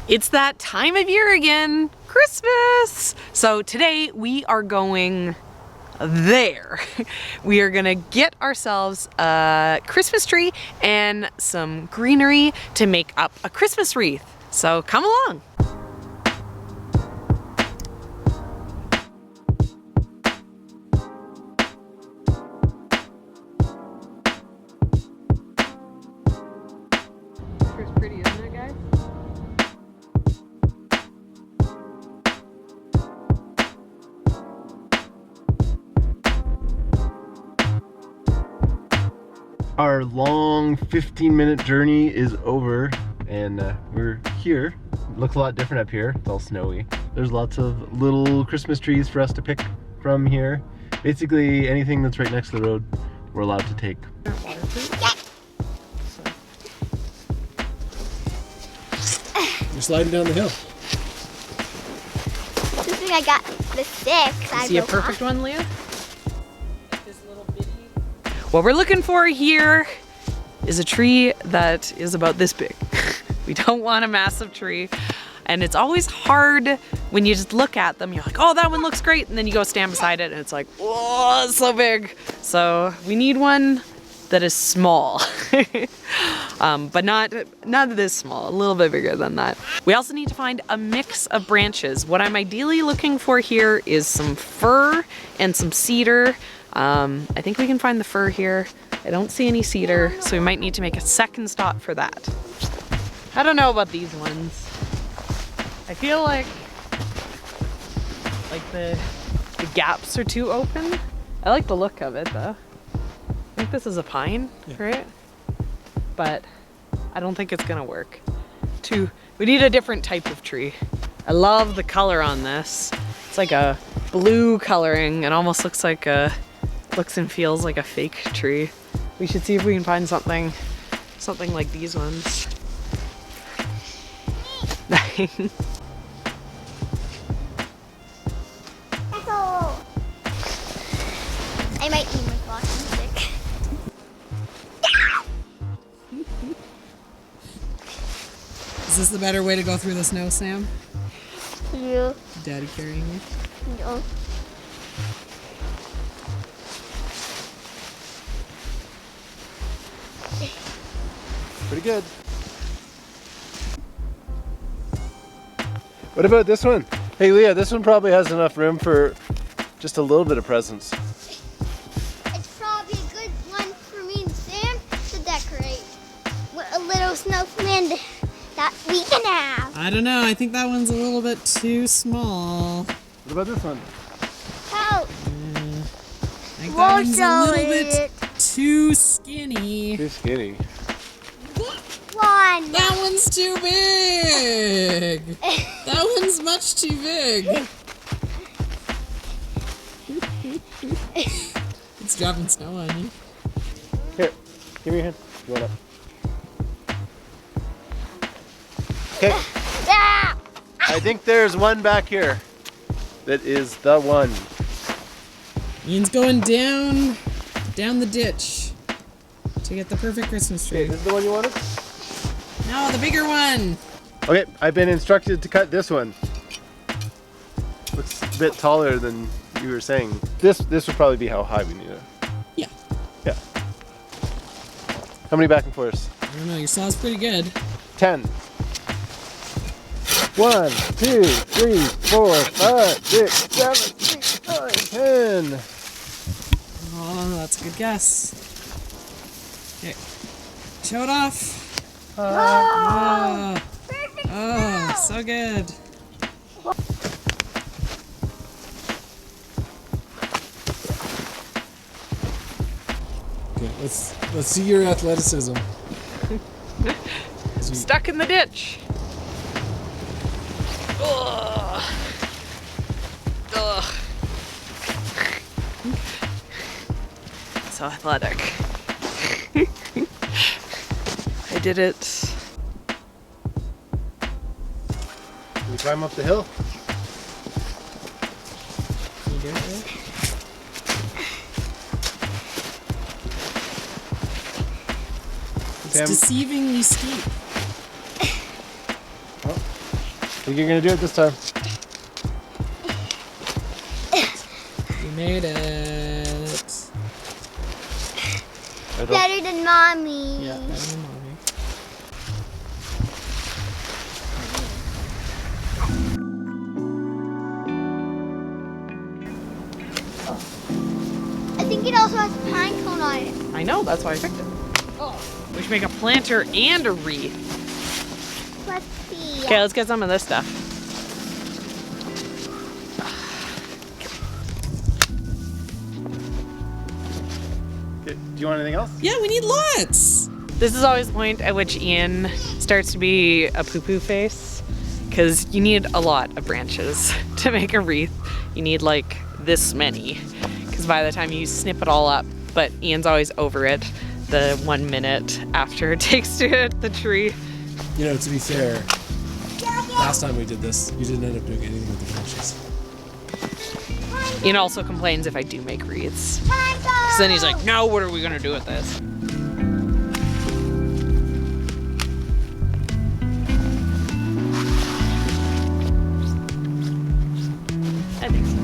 It's that time of year again, Christmas! So today we are going there. We are gonna get ourselves a Christmas tree and some greenery to make up a Christmas wreath. So come along. It's pretty, isn't it, guys? Our long 15-minute journey is over and we're here. It looks a lot different up here. It's all snowy. There's lots of little Christmas trees for us to pick from here. Basically anything that's right next to the road we're allowed to take. You're sliding down the hill. Good thing I got the stick. See a perfect one, Leah? What we're looking for here is a tree that is about this big. We don't want a massive tree. And it's always hard when you just look at them. You're like, oh, that one looks great. And then you go stand beside it and it's like, whoa, it's so big. So we need one that is small, but not this small, a little bit bigger than that. We also need to find a mix of branches. What I'm ideally looking for here is some fir and some cedar. I think we can find the fir here. I don't see any cedar, so we might need to make a second stop for that. I don't know about these ones. I feel like the gaps are too open. I like the look of it though. I think this is a pine, right? But I don't think it's gonna work. We need a different type of tree. I love the color on this. It's like a blue coloring. It almost looks like looks and feels like a fake tree. We should see if we can find something like these ones. I might need my walking stick. Is this the better way to go through the snow, Sam? Yeah. Daddy carrying you? No. Pretty good. What about this one? Hey Leah, this one probably has enough room for just a little bit of presents. It's probably a good one for me and Sam to decorate with a little snowman that we can have. I don't know. I think that one's a little bit too small. What about this one? Oh, I think that one's a little bit too skinny. Too skinny. this one. That one's too big. That one's much too big. It's dropping snow on you. Here, give me your hand. You want up? Okay. Ah! I think there's one back here. That is the one. Ian's going down the ditch to get the perfect Christmas tree. Okay, this is the one you wanted? No, the bigger one. Okay, I've been instructed to cut this one. Looks a bit taller than you were saying. This would probably be how high we need it. Yeah. Yeah. How many back and forths? I don't know, your saw's pretty good. 10. 1, 2, 3, 4, 5, 6, 7, 8, 9, 10. Oh, that's a good guess. Okay. Show it off. Oh, so good. Okay, let's see your athleticism. Stuck in the ditch. Ugh. Ugh. So athletic. I did it. Can we climb up the hill? Can you do it, Ray? It's Sam. deceivingly steep. Oh. Think you're gonna do it this time? You made it. Better than mommy. Yeah, better than mommy. I think it also has a pine cone on it. I know, that's why I picked it. We should make a planter and a wreath. Let's see. Okay, let's get some of this stuff. Do you want anything else? Yeah, we need lots. This is always the point at which Ian starts to be a poo-poo face, because you need a lot of branches to make a wreath. You need like this many, because by the time you snip it all up, but Ian's always over it the 1 minute after it takes to hit the tree. You know, to be fair, last time we did this, you didn't end up doing anything with the branches. Ian also complains if I do make wreaths. Pine cone. So then he's like, no, what are we gonna do with this? I think so.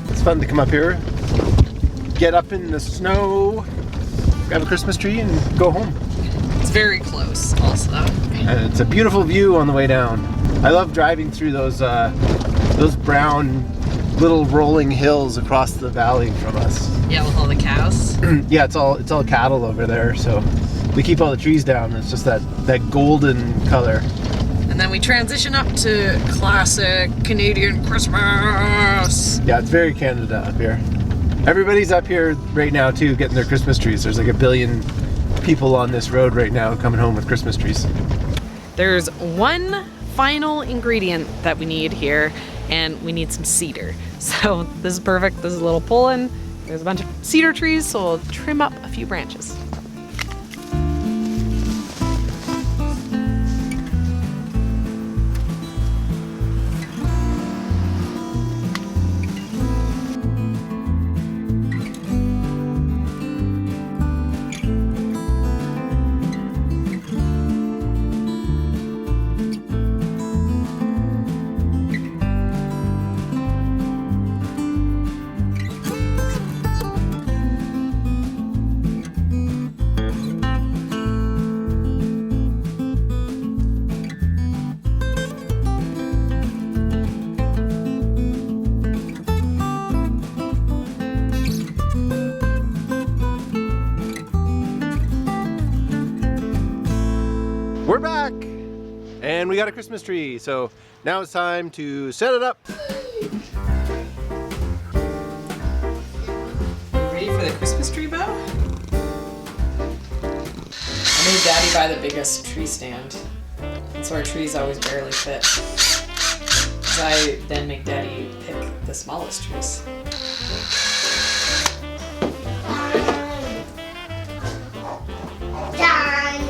It's fun to come up here, get up in the snow, grab a Christmas tree, and go home. It's very close also. And it's a beautiful view on the way down. I love driving through those brown little rolling hills across the valley from us. Yeah, with all the cows. Yeah, it's all cattle over there, so we keep all the trees down. It's just that golden color. And then we transition up to classic Canadian Christmas. Yeah, it's very Canada up here. Everybody's up here right now too, getting their Christmas trees. There's like 1 billion people on this road right now coming home with Christmas trees. There's one final ingredient that we need here, and we need some cedar. So this is perfect. This is a little pull-in. There's a bunch of cedar trees, so we'll trim up a few branches. We're back! And we got a Christmas tree, so now it's time to set it up. Ready for the Christmas tree bow? I made Daddy buy the biggest tree stand, and so our trees always barely fit. So I then make Daddy pick the smallest trees. Done.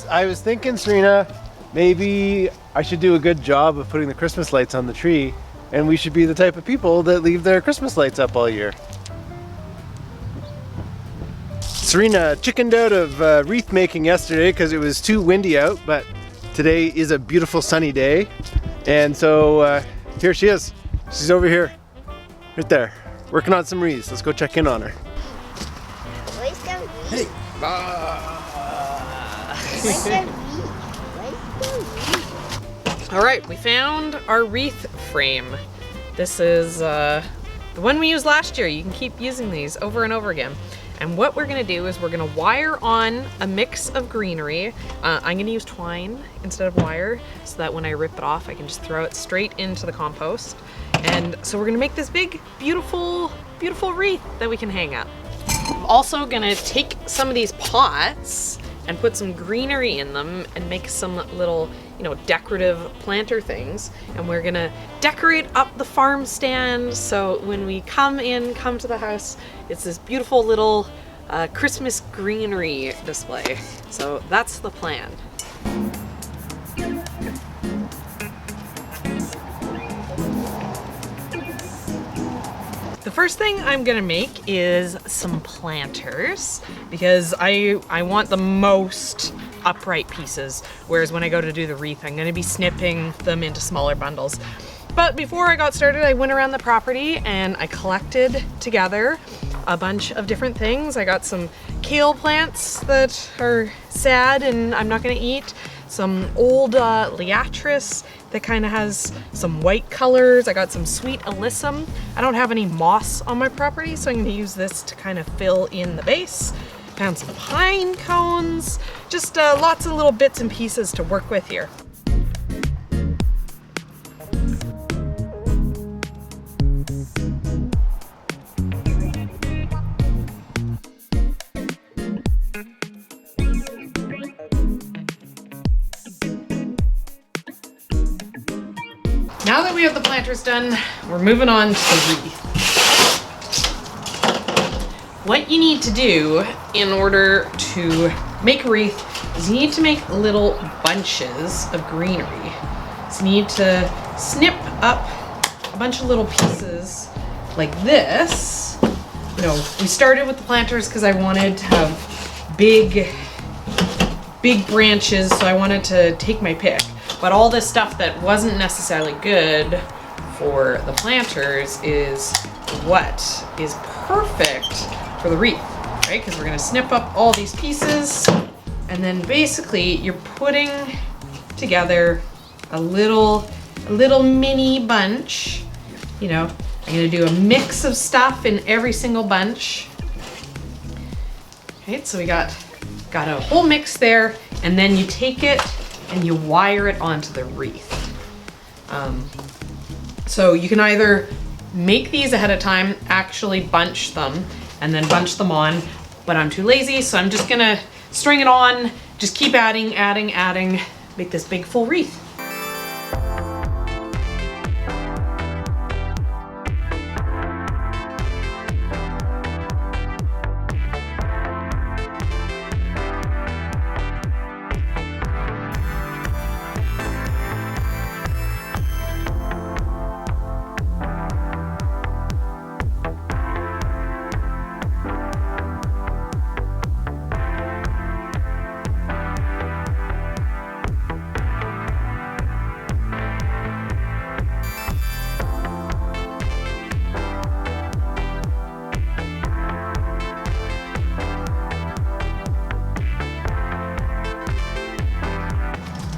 I was thinking, Serina, maybe I should do a good job of putting the Christmas lights on the tree, and we should be the type of people that leave their Christmas lights up all year. Serina chickened out of wreath making yesterday because it was too windy out, but today is a beautiful sunny day, and so here she is. She's over here, right there, working on some wreaths. Let's go check in on her. Where's the wreath? Hey, Where's the wreath? Where's the wreath? All right, we found our wreath frame. This is the one we used last year. You can keep using these over and over again. And what we're gonna do is we're gonna wire on a mix of greenery. I'm gonna use twine instead of wire so that when I rip it off, I can just throw it straight into the compost. And so we're gonna make this big, beautiful, beautiful wreath that we can hang up. I'm also gonna take some of these pots and put some greenery in them and make some little, you know, decorative planter things. And we're gonna decorate up the farm stand so when we come to the house, it's this beautiful little Christmas greenery display. So that's the plan. The first thing I'm gonna make is some planters because I want the most upright pieces, whereas when I go to do the wreath, I'm gonna be snipping them into smaller bundles. But before I got started, I went around the property and I collected together a bunch of different things. I got some kale plants that are sad and I'm not gonna eat, some old liatris that kind of has some white colors. I got some sweet alyssum. I don't have any moss on my property, so I'm gonna use this to kind of fill in the base. Found some pine cones, just lots of little bits and pieces to work with here. Now that we have the planters done, we're moving on to the wreath. What you need to do in order to make a wreath is you need to make little bunches of greenery. So you need to snip up a bunch of little pieces like this. You know, we started with the planters because I wanted to have big branches, so I wanted to take my pick. But all this stuff that wasn't necessarily good for the planters is what is perfect for the wreath, right? Because we're gonna snip up all these pieces and then basically you're putting together a little mini bunch. You know, I'm gonna do a mix of stuff in every single bunch. Okay, so we got a whole mix there, and then you take it and you wire it onto the wreath. So you can either make these ahead of time, actually bunch them, and then bunch them on, but I'm too lazy, so I'm just gonna string it on, just keep adding, make this big full wreath.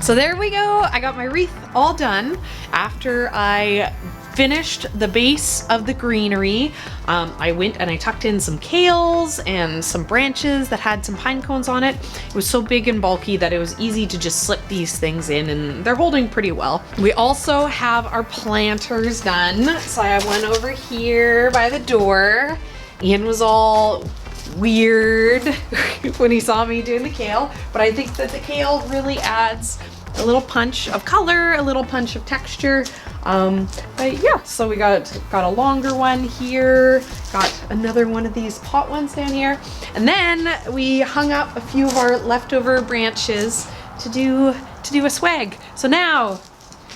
So there we go. I got my wreath all done. After I finished the base of the greenery, I went and I tucked in some kales and some branches that had some pine cones on it. It was so big and bulky that it was easy to just slip these things in, and they're holding pretty well. We also have our planters done. So I have one over here by the door. Ian was all weird when he saw me doing the kale, but I think that the kale really adds a little punch of color, a little punch of texture. But yeah, so we got a longer one here, got another one of these pot ones down here, and then we hung up a few of our leftover branches to do a swag. So now,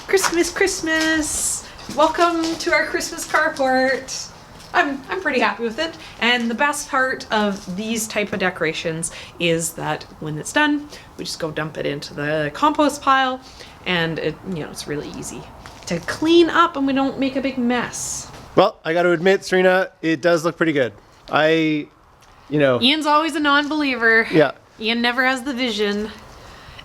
Christmas, welcome to our Christmas carport. I'm pretty happy with it, and the best part of these type of decorations is that when it's done, we just go dump it into the compost pile, and it's really easy to clean up, and we don't make a big mess. Well, I got to admit, Serina, it does look pretty good. Ian's always a non-believer. Yeah. Ian never has the vision,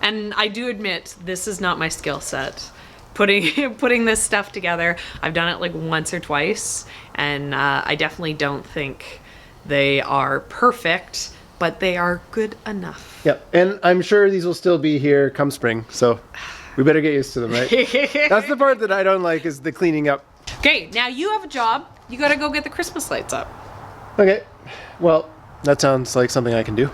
and I do admit this is not my skill set. putting this stuff together. I've done it like once or twice, and I definitely don't think they are perfect, but they are good enough. Yep, and I'm sure these will still be here come spring, so we better get used to them, right? That's the part that I don't like, is the cleaning up. Okay, now you have a job. You gotta go get the Christmas lights up. Okay, well, that sounds like something I can do.